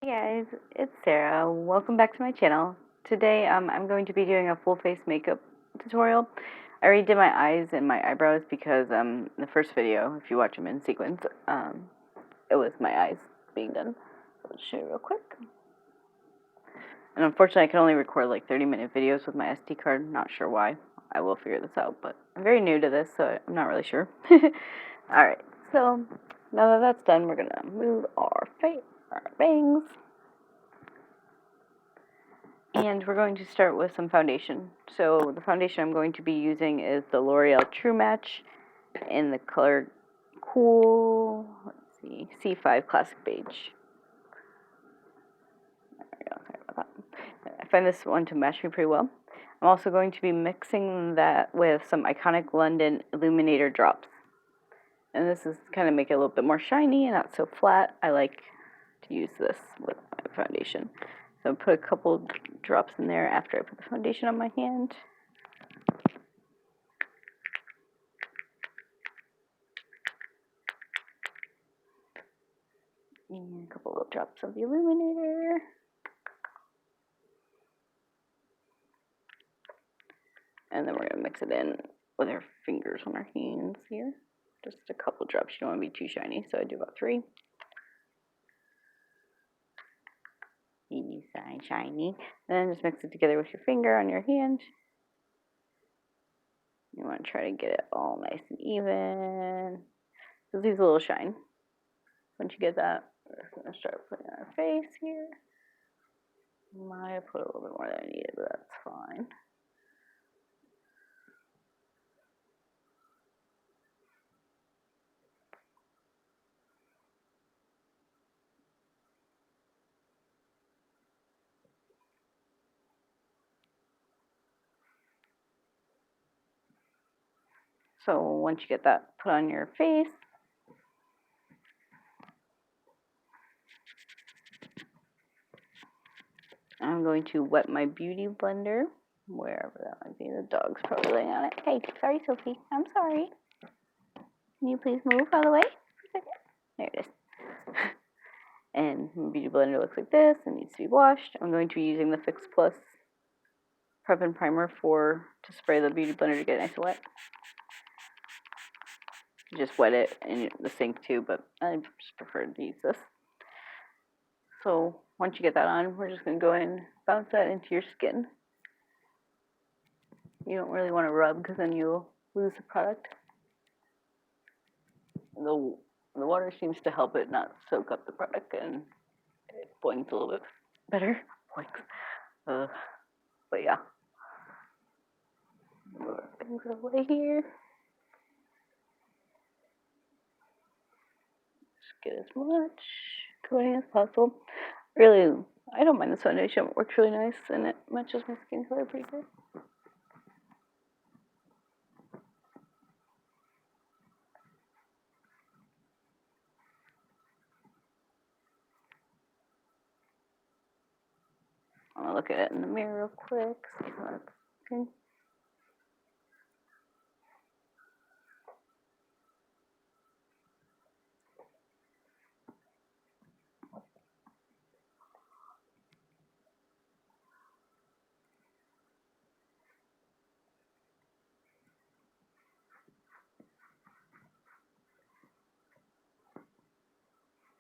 Hey guys, it's Sarah. Welcome back to my channel. Today I'm going to be doing a full face makeup tutorial. I already did my eyes and my eyebrows because the first video, if you watch them in sequence, it was my eyes being done. So I'll show you real quick. And unfortunately I can only record like 30-minute videos with my SD card. Not sure why. I will figure this out, but I'm very new to this, so I'm not really sure. Alright, so now that that's done, we're gonna move our bangs. And we're going to start with some foundation. So the foundation I'm going to be using is the L'Oreal True Match in the color Cool, C5 Classic Beige. There we go, sorry about that. I find this one to match me pretty well. I'm also going to be mixing that with some Iconic London Illuminator drops. And this is kind of make it a little bit more shiny and not so flat. I like to use this with my foundation. So put a couple drops in there after I put the foundation on my hand. And a couple little drops of the illuminator. And then we're going to mix it in with our fingers on our hands here. Just a couple drops. You don't want to be too shiny, so I do about 3. Shiny. Then just mix it together with your finger on your hand. You want to try to get it all nice and even. This leaves a little shine. Once you get that, we're going to start putting on our face here. Might have put a little bit more than I needed, but that's fine. So once you get that put on your face, I'm going to wet my beauty blender, wherever that might be. The dog's probably laying on it. Hey, sorry, Sophie. I'm sorry. Can you please move out of the way for a second? There it is. And my beauty blender looks like this. It needs to be washed. I'm going to be using the Fix Plus Prep and Primer to spray the beauty blender to get it nice and wet. Just wet it in the sink too, but I just prefer to use this. So once you get that on, we're just going to go in and bounce that into your skin. You don't really want to rub because then you'll lose the product. The water seems to help it not soak up the product and it boings a little bit better. Boings. But yeah. Move our things away here. Just get as much coating as possible. Really, I don't mind this foundation. It works really nice and it matches my skin color pretty good. I'm gonna look at it in the mirror real quick. See how it's looking.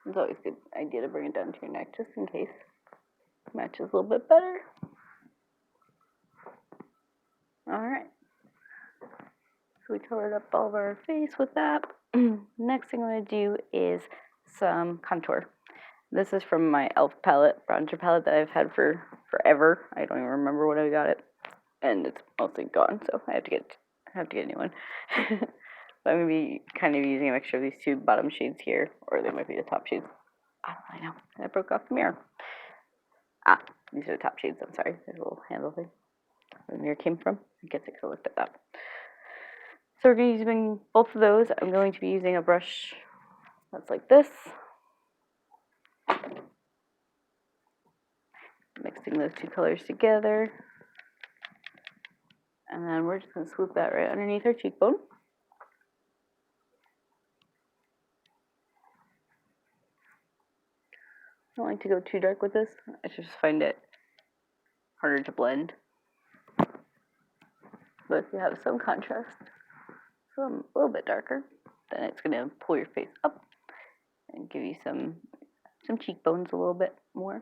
It's always a good idea to bring it down to your neck just in case it matches a little bit better. Alright. So we covered up all of our face with that. Next thing I'm going to do is some contour. This is from my e.l.f. palette, bronzer palette that I've had for forever. I don't even remember when I got it. And it's mostly gone, so I have to get a new one. So I'm going to be kind of using a mixture of these 2 bottom shades here, or they might be the top shades. I don't really know. I broke off the mirror. These are the top shades. I'm sorry. There's a little handle thing where the mirror came from. I guess I could have looked at that. So we're going to be using both of those. I'm going to be using a brush that's like this. Mixing those 2 colors together. And then we're just going to swoop that right underneath our cheekbone. don't like to go too dark with this. I just find it harder to blend. But if you have some contrast, some a little bit darker, then it's going to pull your face up and give you some cheekbones a little bit more.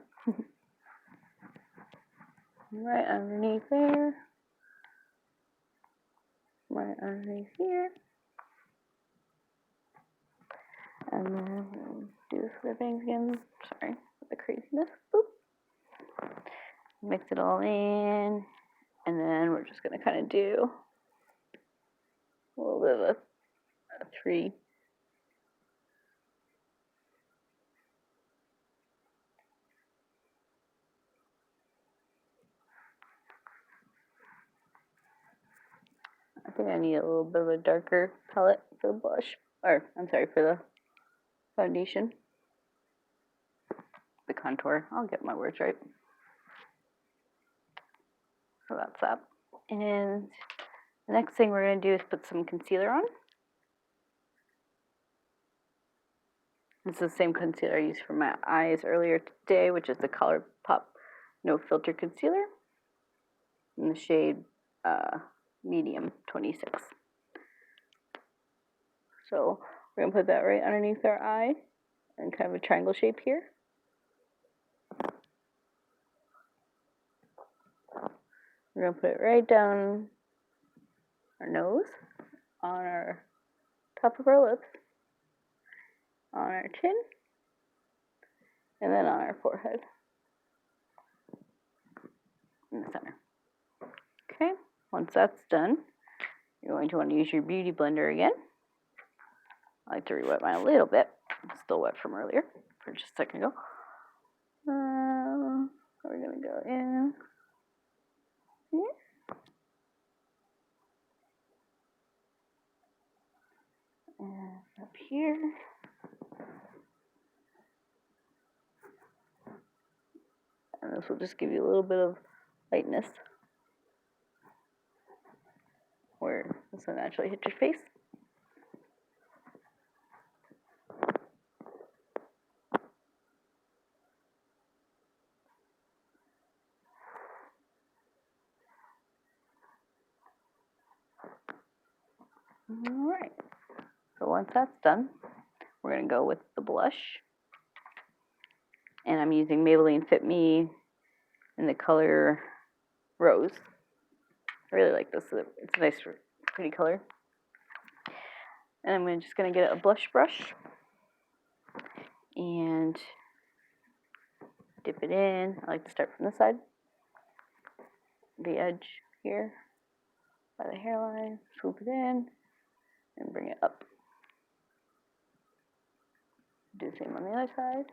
Right underneath there. Right underneath here. And then do the other things again. Sorry for the craziness. Boop. Mix it all in. And then we're just going to kind of do a little bit of a tree. I think I need a little bit of a darker palette for the blush. Or, I'm sorry, for the foundation. The contour. I'll get my words right. So that's that. And the next thing we're going to do is put some concealer on. This is the same concealer I used for my eyes earlier today, which is the ColourPop No Filter Concealer in the shade Medium 26. So we're going to put that right underneath our eye in kind of a triangle shape here. We're going to put it right down our nose, on our top of our lips, on our chin, and then on our forehead in the center. Okay, once that's done, you're going to want to use your beauty blender again. I like to re-wet mine a little bit. It's still wet from earlier, for just a second ago. We're going to go in here. And up here. And this will just give you a little bit of lightness where this will naturally hit your face. Alright, so once that's done, we're going to go with the blush. And I'm using Maybelline Fit Me in the color Rose. I really like this. It's a nice, pretty color. And I'm just going to get a blush brush and dip it in. I like to start from the side, the edge here by the hairline, swoop it in, and bring it up. Do the same on the other side.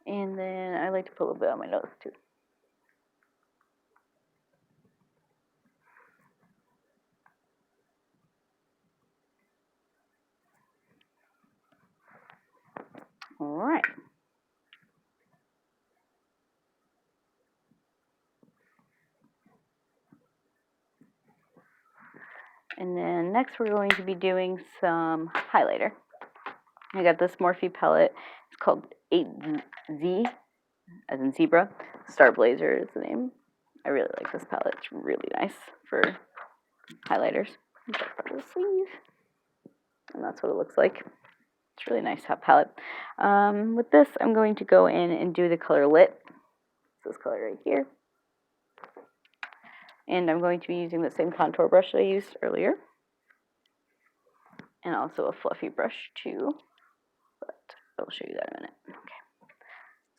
And then I like to put a little bit on my nose too. All right. And then next we're going to be doing some highlighter. I got this Morphe palette. It's called 8Z, as in zebra. Star Blazer is the name. I really like this palette. It's really nice for highlighters. That's part of the sleeve. And that's what it looks like. It's really nice to have palette. With this, I'm going to go in and do the color Lit. This color right here. And I'm going to be using the same contour brush that I used earlier. And also a fluffy brush too. But I'll show you that in a minute. Okay.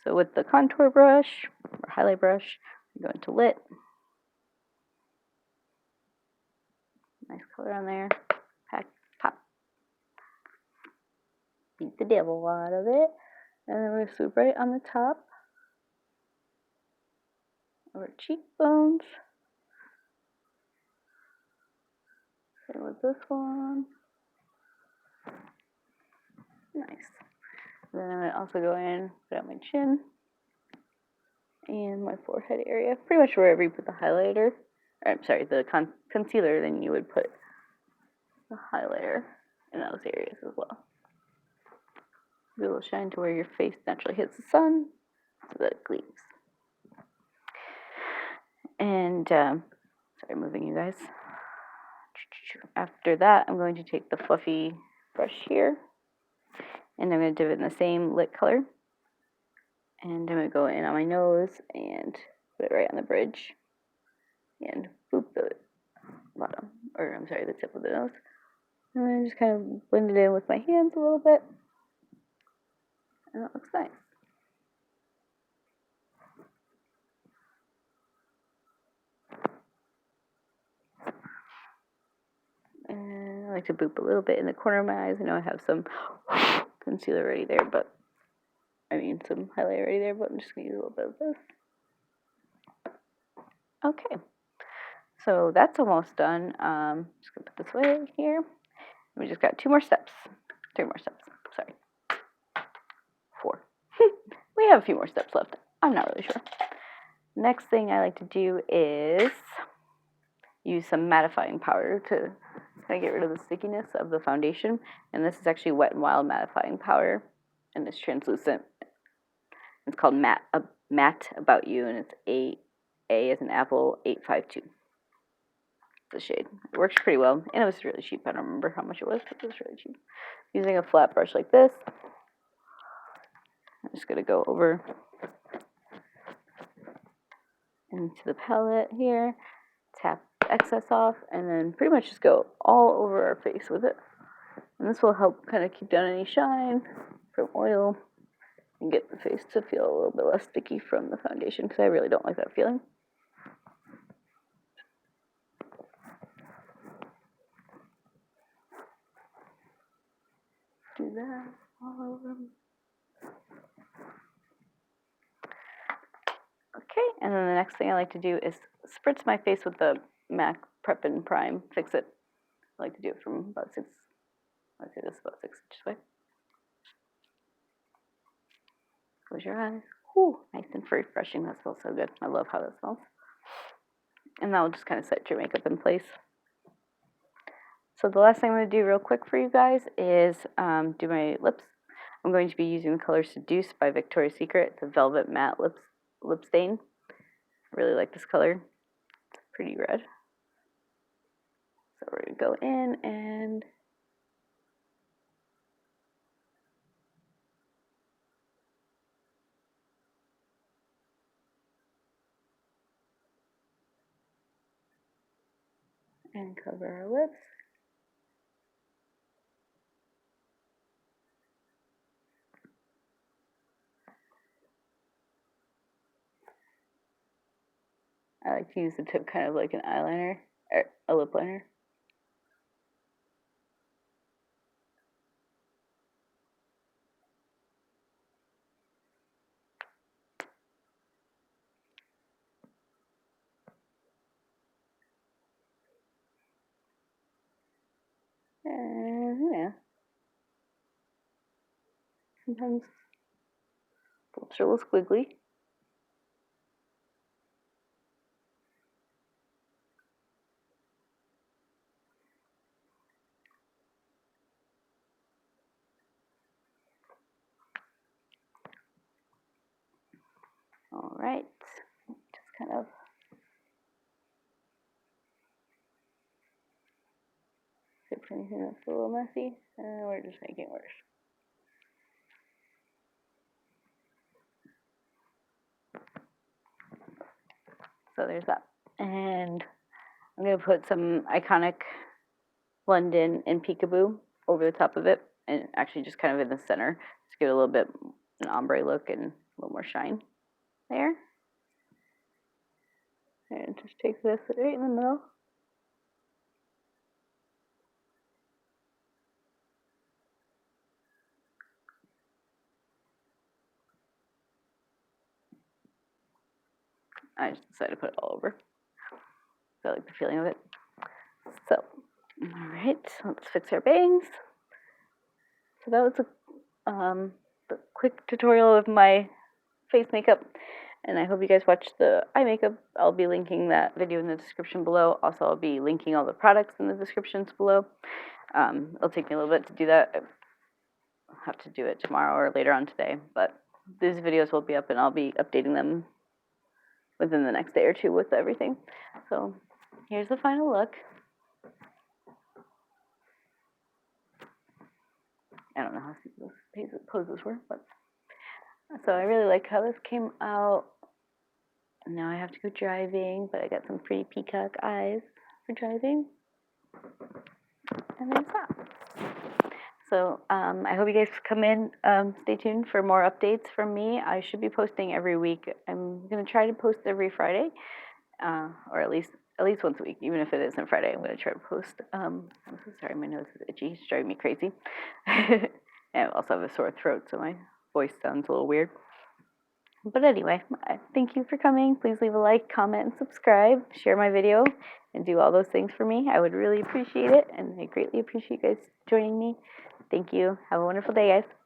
So with the contour brush, or highlight brush, I'm going to Lit. Nice color on there. Pack, pop. Beat the devil out of it. And then we're going to swoop right on the top of our cheekbones. Same with this one. Nice. And then I'm going to also go in, put out my chin and my forehead area. Pretty much wherever you put the highlighter, or I'm sorry, the concealer, then you would put the highlighter in those areas as well. Give it a little shine to where your face naturally hits the sun so that it gleams. And, sorry, moving you guys. After that, I'm going to take the fluffy brush here, and I'm going to dip it in the same lit color. And I'm going to go in on my nose and put it right on the bridge. And boop the bottom, or I'm sorry, the tip of the nose. And then just kind of blend it in with my hands a little bit. And it looks nice. And I like to boop a little bit in the corner of my eyes. I know I have some concealer already there, but some highlight already there, but I'm just going to use a little bit of this. Okay, so that's almost done. Just going to put this away here. We just got 3 more steps, sorry. 4. We have a few more steps left. I'm not really sure. Next thing I like to do is use some mattifying powder to kind of get rid of the stickiness of the foundation. And this is actually Wet n Wild mattifying powder, and it's translucent. It's called Matte About You, and it's A as an apple 852. The shade. It works pretty well, and it was really cheap. I don't remember how much it was, but it was really cheap. Using a flat brush like this, I'm just going to go over into the palette here, tap the excess off, and then pretty much just go all over our face with it. And this will help kind of keep down any shine from oil and get the face to feel a little bit less sticky from the foundation, because I really don't like that feeling. Do that all over. Okay, and then the next thing I like to do is spritz my face with the MAC Prep and Prime Fix It. I like to do it from about 6, I'd say this is about 6 inches away. Close your eyes. Whew, nice and refreshing. That smells so good. I love how that smells. And that will just kind of set your makeup in place. So the last thing I'm going to do real quick for you guys is do my lips. I'm going to be using the color Seduce by Victoria's Secret. It's a velvet matte lip stain. I really like this color. It's pretty red. So we're going to go in and cover our lips. I like to use the tip kind of like an eyeliner, or a lip liner. And yeah, sometimes lips are a little squiggly. All right, just kind of fix anything that's a little messy, and we're just making it worse. So there's that. And I'm going to put some iconic London in Peekaboo over the top of it, and actually just kind of in the center. Just give it a little bit an ombre look and a little more shine there. And just take this right in the middle. I just decided to put it all over. I like the feeling of it. So, all right, let's fix our bangs. So that was a quick tutorial of my face makeup, and I hope you guys watched the eye makeup. I'll be linking that video in the description below. Also, I'll be linking all the products in the descriptions below. It'll take me a little bit to do that. I'll have to do it tomorrow or later on today, but these videos will be up and I'll be updating them within the next day or two with everything. So here's the final look. I don't know how these poses were, but so I really like how this came out. Now I have to go driving, but I got some pretty peacock eyes for driving. And there's that. So I hope you guys come in. Stay tuned for more updates from me. I should be posting every week. I'm going to try to post every Friday, or at least once a week, even if it isn't Friday. I'm going to try to post. I'm so sorry, my nose is itchy. It's driving me crazy. And I also have a sore throat, so my voice sounds a little weird. But anyway, thank you for coming. Please leave a like, comment, and subscribe. Share my video and do all those things for me. I would really appreciate it, and I greatly appreciate you guys joining me. Thank you. Have a wonderful day, guys.